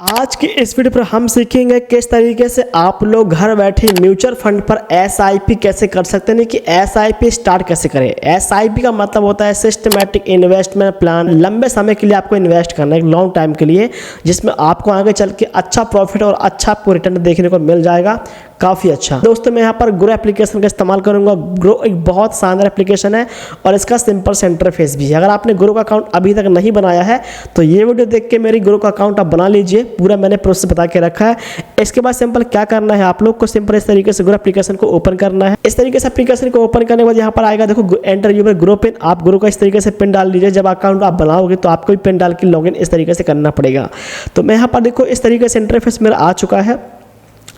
आज की इस वीडियो पर हम सीखेंगे किस तरीके से आप लोग घर बैठे म्यूचुअल फंड पर एसआईपी कैसे कर सकते हैं कि एसआईपी स्टार्ट कैसे करें। एसआईपी का मतलब होता है सिस्टमैटिक इन्वेस्टमेंट प्लान। लंबे समय के लिए आपको इन्वेस्ट करना है, एक लॉन्ग टाइम के लिए, जिसमें आपको आगे चल के अच्छा प्रॉफिट और अच्छा आपको रिटर्न देखने को मिल जाएगा, काफ़ी अच्छा। दोस्तों मैं यहाँ पर ग्रो एप्लीकेशन का इस्तेमाल करूँगा। ग्रो एक बहुत शानदार एप्लीकेशन है और इसका सिंपल से इंटरफेस भी है। अगर आपने ग्रो का अकाउंट अभी तक नहीं बनाया है तो ये वीडियो देख के मेरी ग्रो का अकाउंट आप बना लीजिए। पूरा मैंने प्रोसेस बता के रखा है। इसके बाद सिंपल क्या करना है, आप लोग को सिंपल इस तरीके से ग्रो एप्लीकेशन को ओपन करना है। इस तरीके से एप्लीकेशन को ओपन करने के बाद यहाँ पर आएगा, देखो एंटर यूर ग्रो पिन। आप ग्रो का इस तरीके से पिन डाल लीजिए। जब अकाउंट आप बनाओगे तो आपको भी पिन डाल के लॉगिन इस तरीके से करना पड़ेगा। तो मैं यहाँ पर देखो इस तरीके से इंटरफेस मेरा आ चुका है।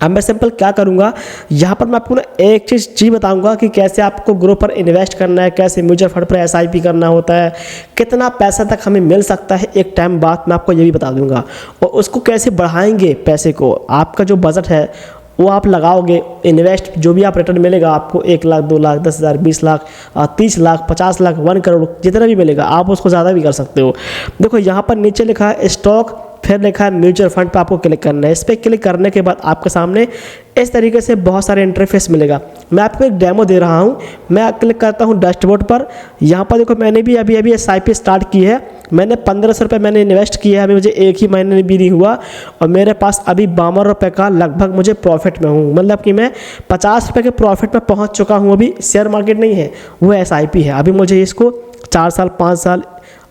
अब मैं सिंपल क्या करूंगा, यहाँ पर मैं आपको ना एक चीज़ बताऊंगा कि कैसे आपको ग्रो पर इन्वेस्ट करना है, कैसे म्यूचुअल फंड पर एसआईपी करना होता है, कितना पैसा तक हमें मिल सकता है एक टाइम बाद, मैं आपको ये भी बता दूंगा। और उसको कैसे बढ़ाएंगे पैसे को, आपका जो बजट है वो आप लगाओगे, इन्वेस्ट जो भी आप रिटर्न मिलेगा आपको 1 लाख 2 लाख 10 हज़ार 20 लाख 30 लाख 50 लाख 1 करोड़ जितना भी मिलेगा, आप उसको ज़्यादा भी कर सकते हो। देखो यहाँ पर नीचे लिखा है स्टॉक, फिर लिखा है म्यूचुअल फंड पर आपको क्लिक करना है। इस पर क्लिक करने के बाद आपके सामने इस तरीके से बहुत सारे इंटरफेस मिलेगा। मैं आपको एक डेमो दे रहा हूँ। मैं क्लिक करता हूँ डैशबोर्ड पर। यहाँ पर देखो मैंने भी अभी एसआईपी स्टार्ट की है। मैंने 1500 रुपये मैंने इन्वेस्ट किया है। अभी मुझे एक ही महीने भी नहीं हुआ और मेरे पास अभी 52 रुपये का लगभग मुझे प्रॉफिट में हूँ। मतलब कि मैं 50 रुपये के प्रॉफिट में पहुँच चुका हूँ। अभी शेयर मार्केट नहीं है, वो एसआईपी है। अभी मुझे इसको 4 साल 5 साल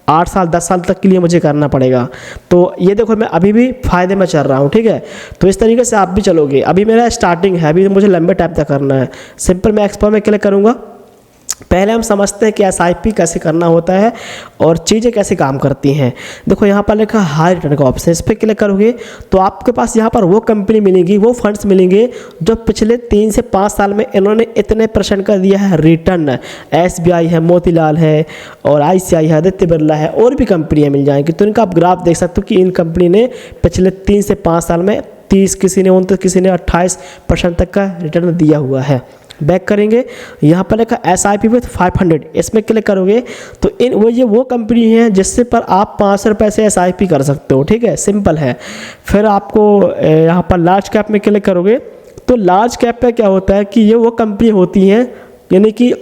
8 साल 10 साल तक के लिए मुझे करना पड़ेगा। तो ये देखो मैं अभी भी फ़ायदे में चल रहा हूँ, ठीक है। तो इस तरीके से आप भी चलोगे। अभी मेरा स्टार्टिंग है, अभी मुझे लंबे टाइम तक करना है। सिंपल मैं एक्सप्लोर में क्लिक करूँगा। पहले हम समझते हैं कि एसआईपी कैसे करना होता है और चीज़ें कैसे काम करती हैं। देखो यहाँ पर लिखा हाई रिटर्न का ऑप्शन, इस पर क्लिक करोगे तो आपके पास यहाँ पर वो कंपनी मिलेगी, वो फंड्स मिलेंगे जो पिछले 3 से 5 साल में इन्होंने इतने % का दिया है रिटर्न। SBI है, मोतीलाल है और ICI है, आदित्य बिरला है, और भी कंपनियाँ मिल जाएंगी। तो इनका आप ग्राफ देख सकते हो कि इन कंपनी ने पिछले 3 से 5 साल में 30, किसी ने 29, किसी ने 28% तक का रिटर्न दिया हुआ है। बैक करेंगे, यहाँ पर लिखा SIP विथ 500, इसमें क्लिक करोगे तो वो कंपनी है जिससे पर आप 500 रुपये से SIP कर सकते हो, ठीक है, सिंपल है। फिर आपको यहाँ पर लार्ज कैप में क्लिक करोगे तो लार्ज कैप पे क्या होता है कि ये वो कंपनी होती हैं, यानी कि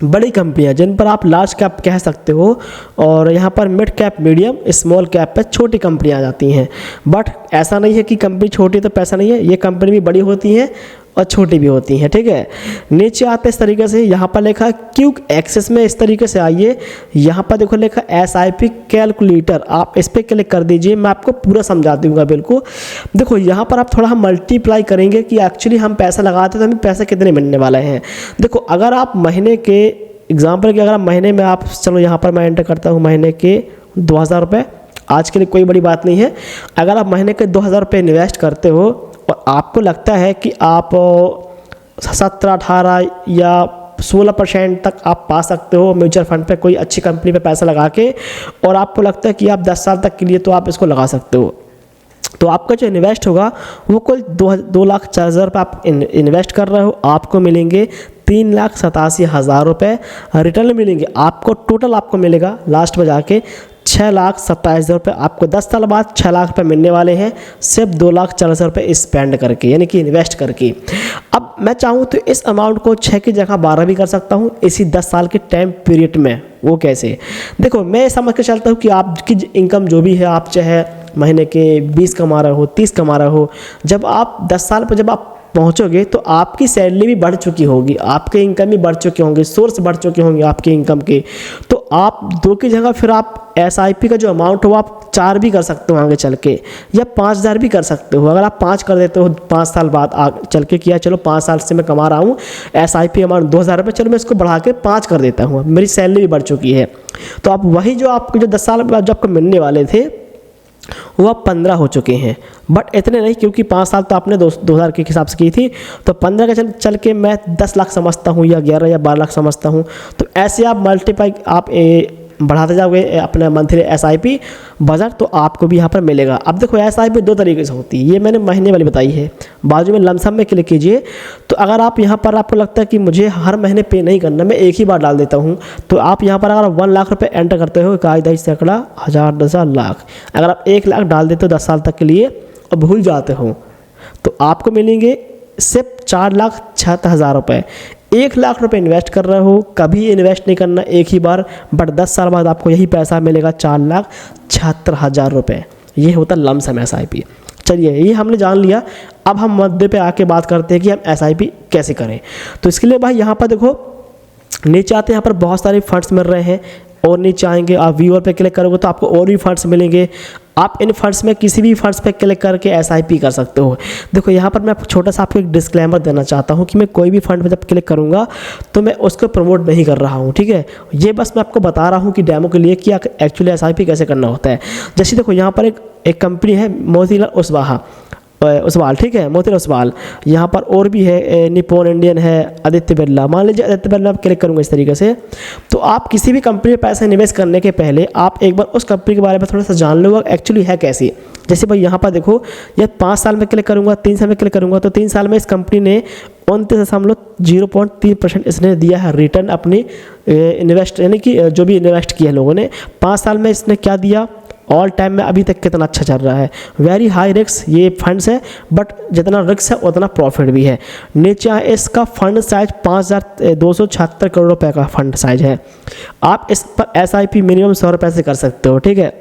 बड़ी कंपनियां जिन पर आप लार्ज कैप कह सकते हो, और यहाँ पर mid cap, medium, small cap पे छोटी कंपनियां आ जाती हैं। बट ऐसा नहीं है कि कंपनी छोटी तो पैसा नहीं है, ये कंपनी भी बड़ी होती हैं और छोटी भी होती हैं, ठीक है। नीचे आते इस तरीके से, यहाँ पर लिखा क्विक एक्सेस में इस तरीके से आइए। यहाँ पर देखो लिखा SIP कैलकुलेटर, आप इस पर क्लिक कर दीजिए। मैं आपको पूरा समझा दूंगा बिल्कुल। देखो यहाँ पर आप थोड़ा हम मल्टीप्लाई करेंगे कि एक्चुअली हम पैसा लगाते तो हमें पैसे कितने मिलने वाले हैं। देखो अगर आप महीने के एग्जाम्पल के, अगर आप महीने में आप, चलो यहाँ पर मैं एंटर करता हूँ महीने के 2000 रुपये, आज के लिए कोई बड़ी बात नहीं है। अगर आप महीने के 2000 रुपये इन्वेस्ट करते हो और आपको लगता है कि आप 17, 18 या 16% तक आप पा सकते हो म्यूचुअल फंड पे, कोई अच्छी कंपनी पे पैसा लगा के, और आपको लगता है कि आप 10 साल तक के लिए तो आप इसको लगा सकते हो, तो आपका जो इन्वेस्ट होगा वो कुल 2,04,000 रुपये आप इन्वेस्ट कर रहे हो, आपको मिलेंगे 3,87,000 रुपये रिटर्न मिलेंगे आपको। टोटल आपको मिलेगा लास्ट में जाके 6,27,000 रुपये। आपको 10 साल बाद 6 लाख रुपये मिलने वाले हैं, सिर्फ 2,40,000 रुपये स्पेंड करके, यानी कि इन्वेस्ट करके। अब मैं चाहूँ तो इस अमाउंट को 6 की जगह 12 भी कर सकता हूँ इसी 10 साल के टाइम पीरियड में। वो कैसे, देखो मैं समझ के चलता हूँ कि आपकी इनकम जो भी है, आप चाहे महीने के 20 कमा रहे हो, 30 कमा रहे हो, जब आप 10 साल पर जब आप पहुंचोगे तो आपकी सैलरी भी बढ़ चुकी होगी, आपके इनकम भी बढ़ चुके होंगे, सोर्स बढ़ चुके होंगे आपके इनकम के। तो आप 2 की जगह फिर आप SIP का जो अमाउंट हो आप 4 भी कर सकते हो आगे चल के, या 5,000 भी कर सकते हो। अगर आप 5 कर देते हो 5 साल बाद चल के, किया चलो 5 साल से मैं कमा रहा हूँ SIP अमाउंट 2,000 रुपये, चलो मैं इसको बढ़ा के 5 कर देता हूँ, मेरी सैलरी भी बढ़ चुकी है। तो आप वही जो आपको जो 10 साल बाद जो आपको मिलने वाले थे वो अब 15 हो चुके हैं। बट इतने नहीं, क्योंकि 5 साल तो आपने 2000 के हिसाब से की थी, तो 15 का चल के मैं 10 लाख समझता हूँ, या 11 या 12 लाख समझता हूँ। तो ऐसे आप मल्टीप्लाई, आप बढ़ाते जाओगे अपना मंथली SIP बजट, तो आपको भी यहाँ पर मिलेगा। अब देखो SIP 2 तरीके से होती है, ये मैंने महीने वाली बताई है। बाजू में लमसम में क्लिक कीजिए। तो अगर आप यहाँ पर आपको लगता है कि मुझे हर महीने पे नहीं करना, मैं एक ही बार डाल देता हूँ, तो आप यहाँ पर अगर 1 लाख रुपये एंटर करते हो, 1 10 सैकड़ा 1000 10,000 लाख, अगर आप 1 लाख डाल देते हो 10 साल तक के लिए और भूल जाते हो, तो आपको मिलेंगे सिर्फ 4,76,000 रुपये। 1 लाख रुपए इन्वेस्ट कर रहे हो, कभी इन्वेस्ट नहीं करना, एक ही बार, बट 10 साल बाद आपको यही पैसा मिलेगा 4,76,000 रुपये। ये होता लमसम SIP। चलिए ये हमने जान लिया। अब हम मुद्दे पे आके बात करते हैं कि हम SIP कैसे करें। तो इसके लिए भाई यहाँ पर देखो, नीचे आते हैं, यहाँ पर बहुत सारे फंड्स मिल रहे हैं, और नीचे आएंगे आप व्यूअर पे क्लिक करोगे तो आपको और भी फंड्स मिलेंगे। आप इन फंड्स में किसी भी फंड्स पे क्लिक करके SIP कर सकते हो। देखो यहाँ पर मैं छोटा सा आपको एक डिस्क्लेमर देना चाहता हूँ कि मैं कोई भी फंड पे जब क्लिक करूँगा तो मैं उसको प्रमोट नहीं कर रहा हूँ, ठीक है। ये बस मैं आपको बता रहा हूँ कि डेमो के लिए कि एक्चुअली SIP कैसे करना होता है। जैसे देखो यहाँ पर एक कंपनी है मोतीलाल ओसवाल, ठीक है, मोतीलाल ओसवाल। यहाँ पर और भी है, निप्पॉन इंडियन है, आदित्य बिरला। मान लीजिए आदित्य बिरला आप क्लिक करूँगा इस तरीके से। तो आप किसी भी कंपनी में पैसा निवेश करने के पहले आप एक बार उस कंपनी के बारे में थोड़ा सा जान लो एक्चुअली है कैसी। जैसे भाई यहाँ पर देखो, ये 5 साल में क्लिक करूँगा, 3 साल में क्लिक करूँगा, तो 3 साल में इस कंपनी ने 29.03% इसने दिया है रिटर्न अपनी इन्वेस्ट, यानी कि जो भी इन्वेस्ट किया है लोगों ने। 5 साल में इसने क्या दिया, ऑल टाइम में अभी तक कितना अच्छा चल रहा है। वेरी हाई रिस्क ये फंड्स है, बट जितना रिस्क है उतना प्रॉफिट भी है। नीचे इसका फंड साइज 5,276 करोड़ रुपए का फंड साइज है। आप इस पर SIP मिनिमम 100 रुपये से कर सकते हो, ठीक है।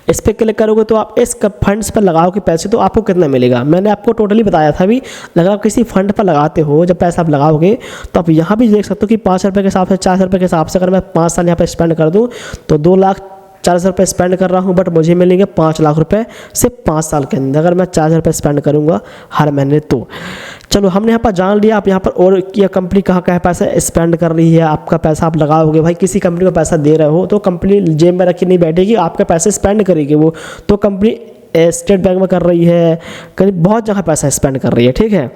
इस पर क्लिक करोगे तो आप इस फंड्स पर लगाओगे पैसे, तो आपको कितना मिलेगा मैंने आपको टोटली बताया था अभी। अगर आप किसी फंड पर लगाते हो, जब पैसा आप लगाओगे तो आप यहाँ भी देख सकते हो कि 5 रुपये के हिसाब से, 4 रुपये के हिसाब से अगर मैं 5 साल यहाँ पर स्पेंड कर दूँ तो 2,40,000 रुपये स्पेंड कर रहा हूँ, बट मुझे मिलेंगे 5 लाख रुपए सिर्फ 5 साल के अंदर, अगर मैं 4,000 रुपये स्पेंड करूँगा हर महीने। तो चलो हमने यहाँ पर जान लिया। आप यहाँ पर और यह कंपनी कहाँ का पैसा स्पेंड कर रही है, आपका पैसा आप लगाओगे। भाई किसी कंपनी को पैसा दे रहे हो तो कंपनी जेब में रख के नहीं बैठेगी, आपका पैसा स्पेंड करेगी वो। तो कंपनी स्टेट बैंक में कर रही है, कहीं बहुत जगह पैसा स्पेंड कर रही है, ठीक है।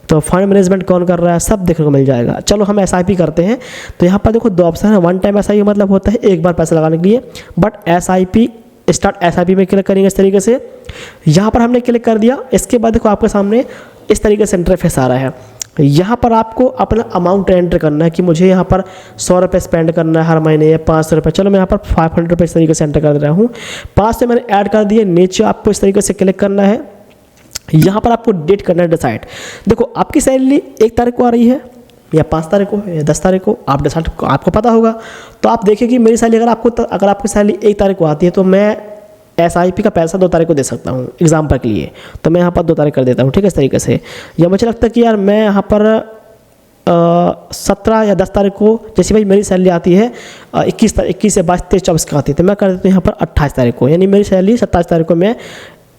तो फंड मैनेजमेंट कौन कर रहा है सब देखने को मिल जाएगा। चलो हम SIP करते हैं। तो यहाँ पर देखो 2 ऑप्शन है। 1 टाइम SIP मतलब होता है एक बार पैसा लगाने के लिए, बट SIP स्टार्ट SIP में क्लिक करेंगे इस तरीके से। यहाँ पर हमने क्लिक कर दिया। इसके बाद देखो आपके सामने इस तरीके से इंटरफेस आ रहा है। यहाँ पर आपको अपना अमाउंट एंटर करना है कि मुझे यहाँ पर 100 रुपये स्पेंड करना है हर महीने, या 500 रुपये। चलो मैं यहाँ पर 500 रुपये इस तरीके से एंटर कर रहा हूँ। 5 से मैंने ऐड कर दिए। नीचे आपको इस तरीके से क्लिक करना है। यहाँ पर आपको डेट करना है डिसाइड। देखो आपकी सैलरी 1 तारीख को आ रही है या 5 तारीख को या 10 तारीख को, आप डिसाइड आपको पता होगा। तो आप देखिए कि मेरी सैलरी अगर आपकी सैलरी 1 तारीख को आती है तो मैं SIP का पैसा 2 तारीख को दे सकता हूँ एग्जाम्पल के लिए। तो मैं यहाँ पर 2 तारीख कर देता हूँ, ठीक है, इस तरीके से। या मुझे लगता है कि यार मैं यहाँ पर 17 या 10 तारीख को, जैसे भाई मेरी सैलरी आती है 21 से 22, 23, 24 का आती है, तो मैं कर देता हूँ यहाँ पर 28 तारीख को। यानी मेरी सैलरी 27 तारीख को मैं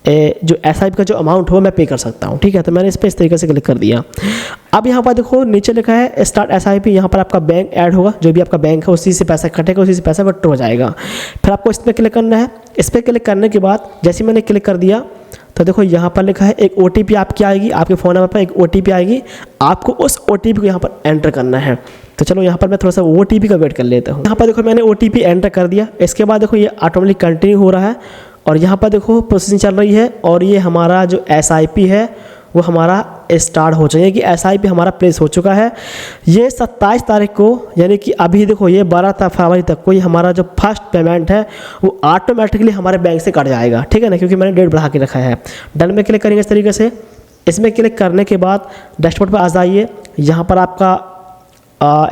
जो SIP का जो अमाउंट हो मैं पे कर सकता हूँ, ठीक है। तो मैंने इस पर इस तरीके से क्लिक कर दिया। अब यहाँ पर देखो नीचे लिखा है स्टार्ट SIP। यहाँ पर आपका बैंक ऐड होगा, जो भी आपका बैंक है उसी से पैसा कटेगा, उसी से पैसा विड्रॉ हो जाएगा। फिर आपको इस पर क्लिक करना है। इस पर क्लिक करने के बाद जैसे मैंने क्लिक कर दिया तो देखो यहाँ पर लिखा है एक OTP आपकी आएगी, आपके फ़ोन नंबर पर एक OTP आएगी। आपको उस OTP को यहाँ पर एंटर करना है। तो चलो यहाँ पर मैं थोड़ा सा OTP का वेट कर लेता हूँ। यहाँ पर देखो मैंने OTP एंटर कर दिया। इसके बाद देखो ये ऑटोमेटिक कंटिन्यू हो रहा है और यहाँ पर देखो प्रोसेसिंग चल रही है। और ये हमारा जो SIP है वो हमारा स्टार्ट हो चाहिए कि SIP हमारा प्लेस हो चुका है। ये 27 तारीख को, यानी कि अभी देखो ये 12 फरवरी तक को, ये हमारा जो फर्स्ट पेमेंट है वो ऑटोमेटिकली हमारे बैंक से कट जाएगा, ठीक है ना, क्योंकि मैंने डेट बढ़ा के रखा है। डन में क्लिक करेंगे इस तरीके से। इसमें क्लिक करने के बाद डैशबोर्ड पर आ जाइए। यहाँ पर आपका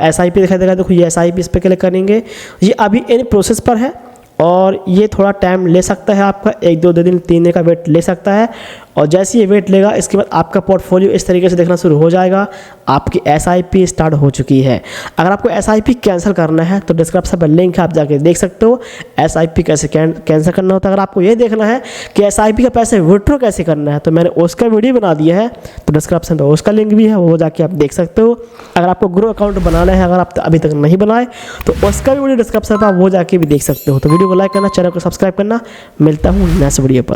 SIP दिखाई देगा। देखो ये SIP, इस पर क्लिक करेंगे। ये अभी इन प्रोसेस पर है और ये थोड़ा टाइम ले सकता है, आपका 1-2 दिन 3 दिन का वेट ले सकता है। और जैसे ये वेट लेगा इसके बाद आपका पोर्टफोलियो इस तरीके से देखना शुरू हो जाएगा। आपकी SIP स्टार्ट हो चुकी है। अगर आपको SIP कैंसिल करना है तो डिस्क्रिप्शन पर लिंक है, आप जाके देख सकते हो SIP कैसे कैंसिल करना होता है। अगर आपको ये देखना है कि SIP का पैसे विड्रॉ कैसे करना है तो मैंने उसका वीडियो बना दिया है, तो डिस्क्रिप्शन पर उसका लिंक भी है, वो जाके आप देख सकते हो। अगर आपको ग्रो अकाउंट बनाना है, अगर आप अभी तक नहीं बनाए तो उसका भी वीडियो डिस्क्रिप्शन पर वो जाके भी देख सकते हो। तो वीडियो को लाइक करना, चैनल को सब्सक्राइब करना। मिलता हूँ नेक्स्ट वीडियो पर।